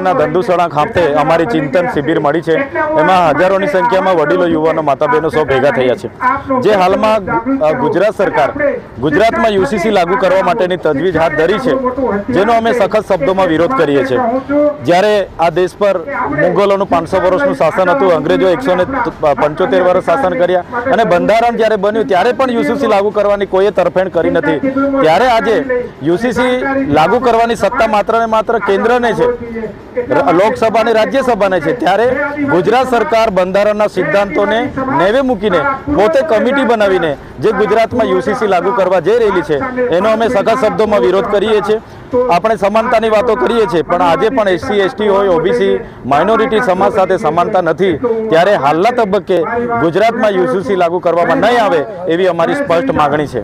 શહેરના ધંધુસણા ખાતે અમારી ચિંતન શિબિર મળી છે। એમાં હજારોની સંખ્યામાં વડીલો, યુવાનો, માતા બહેનો સૌ ભેગા થયા છે। જે હાલમાં ગુજરાત સરકાર ગુજરાતમાં યુસીસી લાગુ કરવા માટેની તજવીજ હાથ ધરી છે, જેનો અમે સખત શબ્દોમાં વિરોધ કરીએ છીએ। જ્યારે આ દેશ પર મુગલોનું 500 વર્ષનું શાસન હતું, અંગ્રેજો 175 વર્ષ શાસન કર્યા અને બંધારણ જ્યારે બન્યું ત્યારે પણ યુસીસી લાગુ કરવાની કોઈએ તરફેણ કરી નથી। ત્યારે આજે યુસીસી લાગુ કરવાની સત્તા માત્ર ને માત્ર કેન્દ્રને છે, લોકસભા અને રાજ્યસભાને છે। ત્યારે ગુજરાત સરકાર બંધારણના સિદ્ધાંતોને નેવે મૂકીને પોતે કમિટી બનાવીને જે ગુજરાતમાં યુસીસી લાગુ કરવા જઈ રહેલી છે, એનો અમે સખત શબ્દોમાં વિરોધ કરીએ છીએ। આપણે સમાનતાની વાતો કરીએ છીએ, પણ આજે પણ એસસી, એસટી હોય, ઓબીસી, માઇનોરિટી સમાજ સાથે સમાનતા નથી। ત્યારે હાલના તબક્કે ગુજરાતમાં યુસીસી લાગુ કરવામાં નહીં આવે એવી અમારી સ્પષ્ટ માગણી છે।